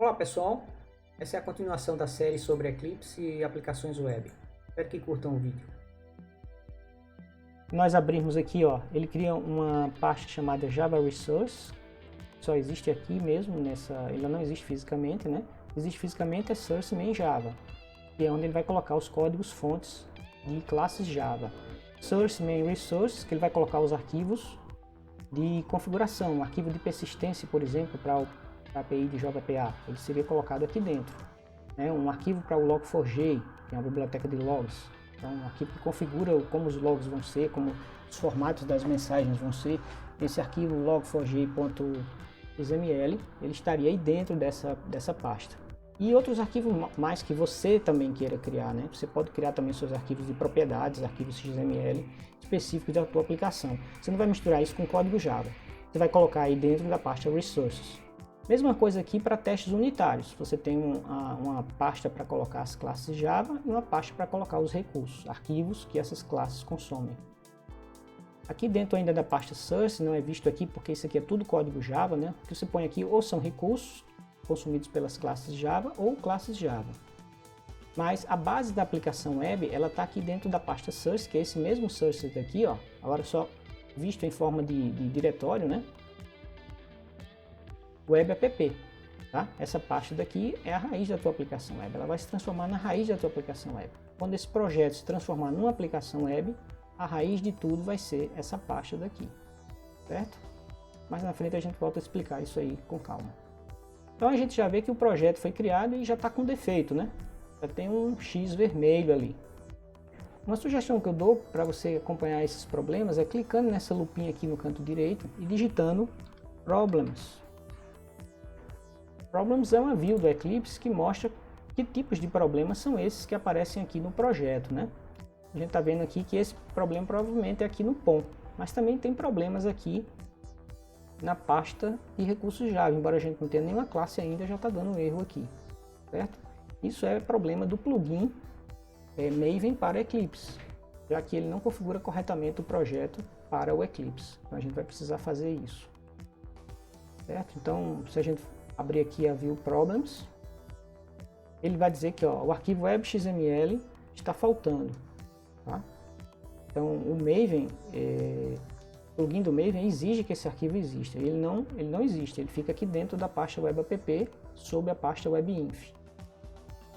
Olá pessoal, essa é a continuação da série sobre Eclipse e aplicações web. Espero que curtam o vídeo. Nós abrimos aqui, ele cria uma pasta chamada Java Resource, só existe aqui mesmo, ainda não existe fisicamente, né? Existe fisicamente é Source Main Java, que é onde ele vai colocar os códigos fontes de classes Java. Source Main Resource, que ele vai colocar os arquivos de configuração, um arquivo de persistência, por exemplo, para a API de JPA, ele seria colocado aqui dentro. Um arquivo para o Log4j, que é uma biblioteca de logs, então um arquivo que configura como os logs vão ser, como os formatos das mensagens vão ser. Esse arquivo log4j.xml, ele estaria aí dentro dessa pasta. E outros arquivos mais que você também queira criar, né? Você pode criar também seus arquivos de propriedades, arquivos XML específicos da tua aplicação. Você não vai misturar isso com código Java. Você vai colocar aí dentro da pasta Resources. Mesma coisa aqui para testes unitários. Você tem uma pasta para colocar as classes Java e uma pasta para colocar os recursos, arquivos que essas classes consomem. Aqui dentro ainda da pasta Source, não é visto aqui porque isso aqui é tudo código Java, né? O que você põe aqui ou são recursos consumidos pelas classes Java ou classes Java. Mas a base da aplicação web, ela está aqui dentro da pasta Source, que é esse mesmo Source daqui, agora só visto em forma de diretório, né? Web app, tá? Essa pasta daqui é a raiz da tua aplicação web, ela vai se transformar na raiz da tua aplicação web. Quando esse projeto se transformar numa aplicação web, a raiz de tudo vai ser essa pasta daqui, certo? Mais na frente a gente volta a explicar isso aí com calma. Então a gente já vê que o projeto foi criado e já está com defeito, né? Já tem um X vermelho ali. Uma sugestão que eu dou para você acompanhar esses problemas é clicando nessa lupinha aqui no canto direito e digitando Problems. Problems é uma view do Eclipse que mostra que tipos de problemas são esses que aparecem aqui no projeto, né? A gente está vendo aqui que esse problema provavelmente é aqui no POM, mas também tem problemas aqui na pasta de recursos Java, embora a gente não tenha nenhuma classe ainda, já está dando um erro aqui, certo? Isso é problema do plugin Maven para Eclipse, já que ele não configura corretamente o projeto para o Eclipse. Então a gente vai precisar fazer isso, certo? Então, se a gente abrir aqui a View Problems, ele vai dizer que o arquivo web.xml está faltando, tá? Então o Maven, o plugin do Maven exige que esse arquivo exista. Ele não existe, ele fica aqui dentro da pasta web app sob a pasta webinf.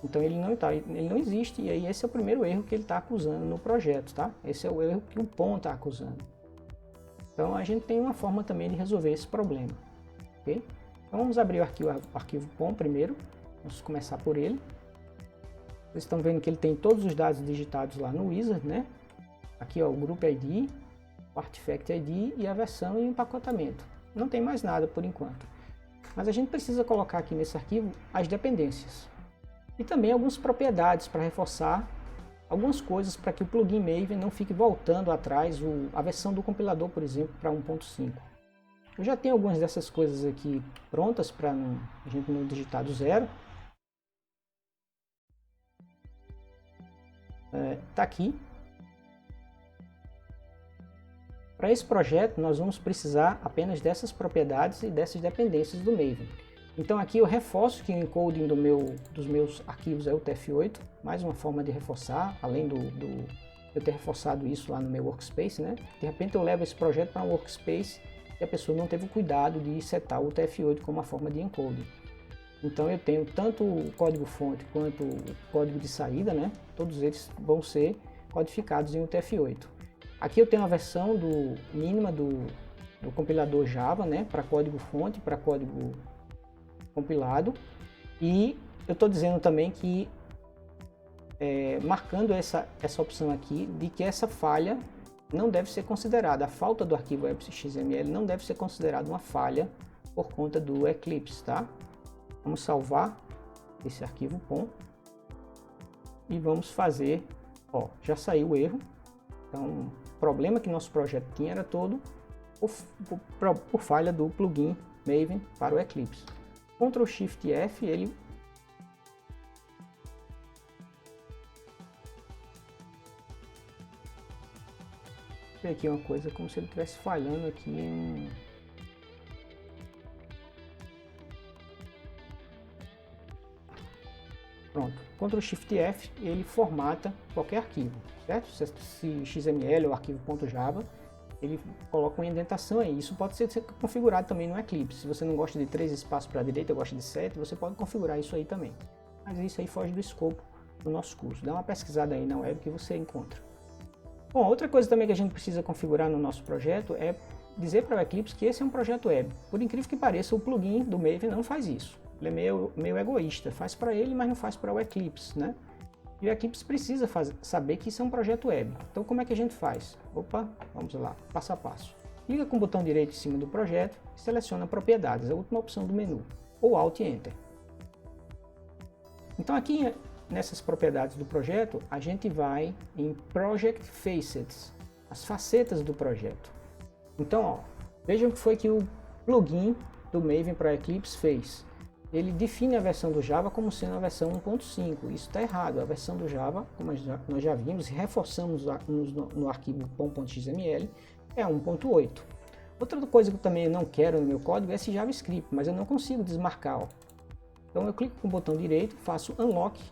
Então ele não existe, e aí esse é o primeiro erro que ele está acusando no projeto, tá? Esse é o erro que o POM está acusando. Então a gente tem uma forma também de resolver esse problema, ok? Então vamos abrir o arquivo POM primeiro, vamos começar por ele. Vocês estão vendo que ele tem todos os dados digitados lá no Wizard, né? Aqui o Group ID, o Artifact ID e a versão e o empacotamento. Não tem mais nada por enquanto. Mas a gente precisa colocar aqui nesse arquivo as dependências. E também algumas propriedades para reforçar algumas coisas para que o plugin Maven não fique voltando atrás a versão do compilador, por exemplo, para 1.5. Eu já tenho algumas dessas coisas aqui prontas para a gente não digitar do zero. Tá aqui. Para esse projeto nós vamos precisar apenas dessas propriedades e dessas dependências do Maven. Então aqui eu reforço que o encoding dos meus arquivos é o TF8, mais uma forma de reforçar, além de eu ter reforçado isso lá no meu workspace, né? De repente eu levo esse projeto para um workspace e a pessoa não teve o cuidado de setar o TF8 como uma forma de encoding. Então eu tenho tanto o código fonte quanto o código de saída, né? Todos eles vão ser codificados em UTF-8. Aqui eu tenho a versão mínima do compilador Java, né? Para código fonte, para código compilado. E eu estou dizendo também que, marcando essa opção aqui, de que essa falha não deve ser considerada, a falta do arquivo web.xml não deve ser considerada uma falha por conta do Eclipse, tá? Vamos salvar esse arquivo POM e vamos fazer, já saiu o erro. Então, o problema que nosso projeto tinha era todo por falha do plugin Maven para o Eclipse. Ctrl Shift F, ele aqui uma coisa como se ele estivesse falhando aqui em Pronto, Ctrl Shift F, ele formata qualquer arquivo, certo? Se XML ou arquivo.java, ele coloca uma indentação aí. Isso pode ser configurado também no Eclipse. Se você não gosta de 3 espaços para a direita, gosta de 7, você pode configurar isso aí também. Mas isso aí foge do escopo do nosso curso. Dá uma pesquisada aí na web que você encontra. Bom, outra coisa também que a gente precisa configurar no nosso projeto é dizer para o Eclipse que esse é um projeto web. Por incrível que pareça, o plugin do Maven não faz isso. Ele é meio egoísta, faz para ele, mas não faz para o Eclipse, né? E o Eclipse precisa saber que isso é um projeto web. Então como é que a gente faz? Opa, vamos lá, passo a passo. Clica com o botão direito em cima do projeto e seleciona propriedades, a última opção do menu, ou Alt e Enter. Então aqui nessas propriedades do projeto, a gente vai em Project Facets, as facetas do projeto. Então, ó, vejam o que foi que o plugin do Maven para Eclipse fez. Ele define a versão do Java como sendo a versão 1.5. Isso está errado. A versão do Java, como nós já vimos e reforçamos no arquivo pom.xml, é 1.8. Outra coisa que eu também não quero no meu código é esse JavaScript, mas eu não consigo desmarcar. Ó. Então eu clico com o botão direito, faço Unlock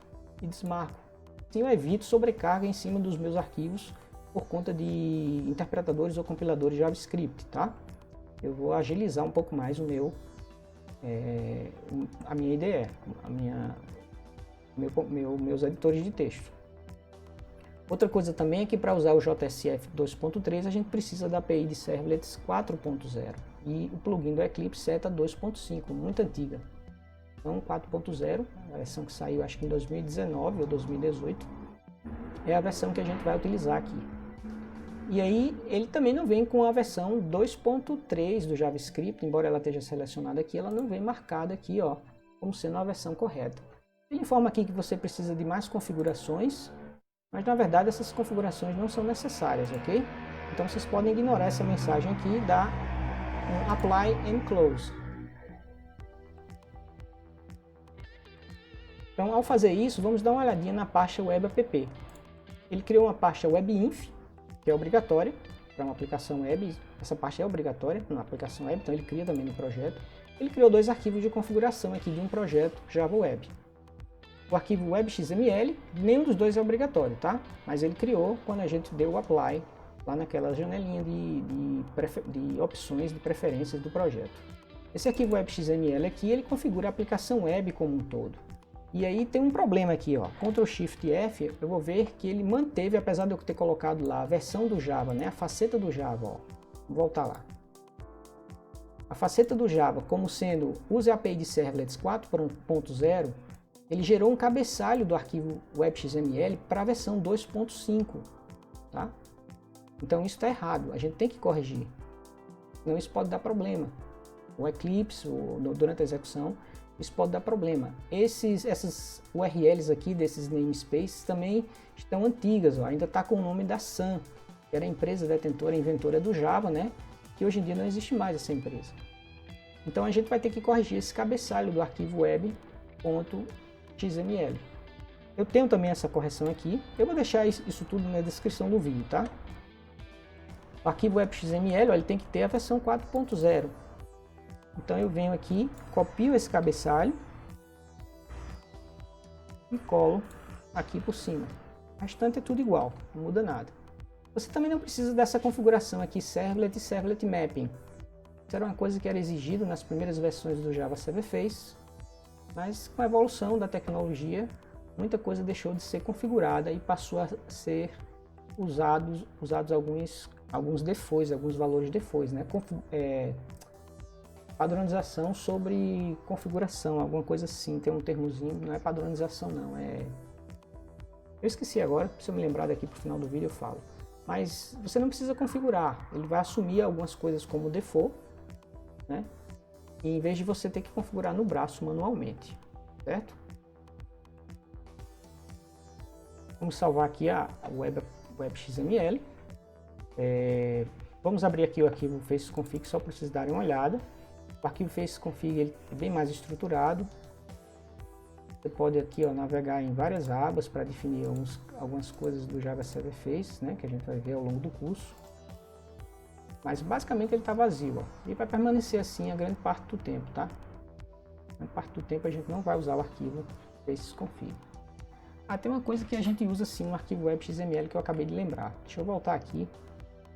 e desmarco. Assim eu evito sobrecarga em cima dos meus arquivos por conta de interpretadores ou compiladores JavaScript, tá? Eu vou agilizar um pouco mais a minha IDE, meus editores de texto. Outra coisa também é que para usar o JSF 2.3 a gente precisa da API de Servlets 4.0 e o plugin do Eclipse seta 2.5, muito antiga. Então 4.0, a versão que saiu acho que em 2019 ou 2018, é a versão que a gente vai utilizar aqui. E aí ele também não vem com a versão 2.3 do JavaScript, embora ela esteja selecionada aqui, ela não vem marcada aqui, ó, como sendo a versão correta. Ele informa aqui que você precisa de mais configurações, mas na verdade essas configurações não são necessárias, ok? Então vocês podem ignorar essa mensagem aqui e dar um Apply and Close. Então ao fazer isso, vamos dar uma olhadinha na pasta Web App. Ele criou uma pasta WebInf, que é obrigatória para uma aplicação web. Essa parte é obrigatória na aplicação web, então ele cria também no projeto. Ele criou 2 arquivos de configuração aqui de um projeto Java Web. O arquivo WebXML, nenhum dos dois é obrigatório, tá? Mas ele criou quando a gente deu o Apply, lá naquela janelinha de opções de preferências do projeto. Esse arquivo WebXML aqui, ele configura a aplicação web como um todo. E aí tem um problema aqui, ó, Ctrl Shift F, eu vou ver que ele manteve, apesar de eu ter colocado lá a versão do Java, né, a faceta do Java, ó, vou voltar lá. A faceta do Java, como sendo use a API de Servlets 4.0, ele gerou um cabeçalho do arquivo WebXML para a versão 2.5, tá? Então isso está errado, a gente tem que corrigir, senão isso pode dar problema. O Eclipse, durante a execução, isso pode dar problema. Essas URLs aqui desses namespaces também estão antigas, ó, ainda está com o nome da Sun, que era a empresa detentora, inventora do Java, né? Que hoje em dia não existe mais essa empresa. Então a gente vai ter que corrigir esse cabeçalho do arquivo web.xml. Eu tenho também essa correção aqui, eu vou deixar isso tudo na descrição do vídeo, tá? O arquivo web.xml, ó, ele tem que ter a versão 4.0. Então eu venho aqui, copio esse cabeçalho e colo aqui por cima. O restante é tudo igual, não muda nada. Você também não precisa dessa configuração aqui, Servlet e Servlet Mapping. Isso era uma coisa que era exigido nas primeiras versões do Java Server Face, mas com a evolução da tecnologia, muita coisa deixou de ser configurada e passou a ser usados alguns defaults, alguns valores defaults, né? Padronização sobre configuração, alguma coisa assim, tem um termozinho, não é padronização não, eu esqueci agora, se eu me lembrar daqui para o final do vídeo eu falo. Mas você não precisa configurar, ele vai assumir algumas coisas como default, né? E em vez de você ter que configurar no braço manualmente, certo? Vamos salvar aqui a WebXML. Vamos abrir aqui o arquivo facesconfig só para vocês darem uma olhada. O arquivo facesconfig ele é bem mais estruturado. Você pode aqui, ó, navegar em várias abas para definir algumas coisas do Java Server Face, né, que a gente vai ver ao longo do curso. Mas basicamente ele está vazio, ó, e vai permanecer assim a grande parte do tempo, tá? A grande parte do tempo a gente não vai usar o arquivo facesconfig. tem uma coisa que a gente usa sim no arquivo web XML que eu acabei de lembrar. Deixa eu voltar aqui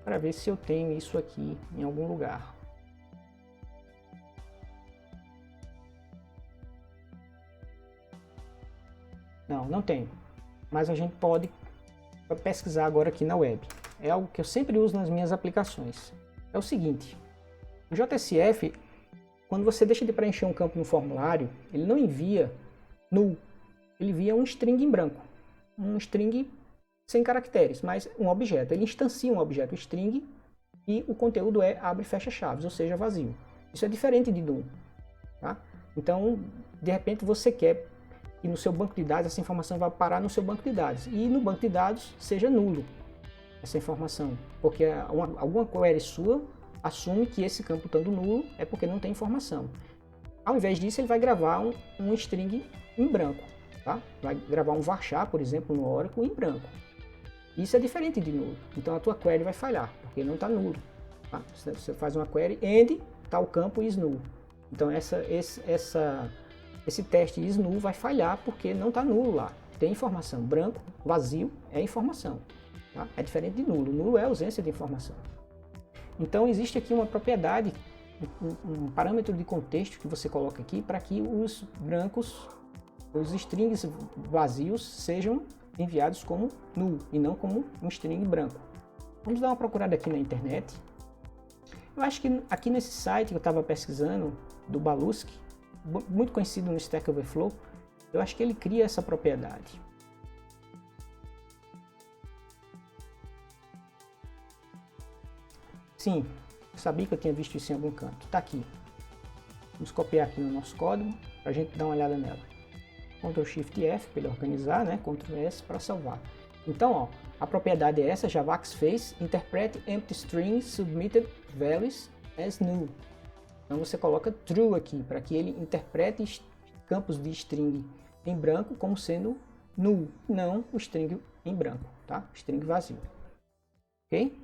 para ver se eu tenho isso aqui em algum lugar. Não tenho. Mas a gente pode pesquisar agora aqui na web. É algo que eu sempre uso nas minhas aplicações. É o seguinte, o JSF, quando você deixa de preencher um campo no formulário, ele não envia null, ele envia um string em branco, um string sem caracteres, mas um objeto. Ele instancia um objeto string e o conteúdo é abre e fecha chaves, ou seja, vazio. Isso é diferente de null. Tá? Então, de repente você quer que no seu banco de dados essa informação vai parar no seu banco de dados e no banco de dados seja nulo essa informação, porque alguma query sua assume que esse campo estando nulo é porque não tem informação. Ao invés disso, ele vai gravar um string em branco, tá? Vai gravar um varchar, por exemplo, no Oracle em branco. Isso é diferente de nulo, então a tua query vai falhar, porque não está nulo. Tá? Você faz uma query and tal campo is null. Então esse teste is null vai falhar porque não está nulo lá. Tem informação, branco, vazio é informação. Tá? É diferente de nulo. Nulo é ausência de informação. Então existe aqui uma propriedade, um parâmetro de contexto que você coloca aqui para que os brancos, os strings vazios sejam enviados como null e não como um string branco. Vamos dar uma procurada aqui na internet. Eu acho que aqui nesse site que eu estava pesquisando, do Balusky, muito conhecido no Stack Overflow, eu acho que ele cria essa propriedade. Sim, sabia que eu tinha visto isso em algum canto. Está aqui. Vamos copiar aqui no nosso código para a gente dar uma olhada nela. Ctrl Shift F para ele organizar, né? Ctrl S para salvar. Então, ó, a propriedade é essa, javax face interpret empty string submitted values as null. Então você coloca true aqui para que ele interprete campos de string em branco como sendo null, não o string em branco, tá? String vazio. Ok?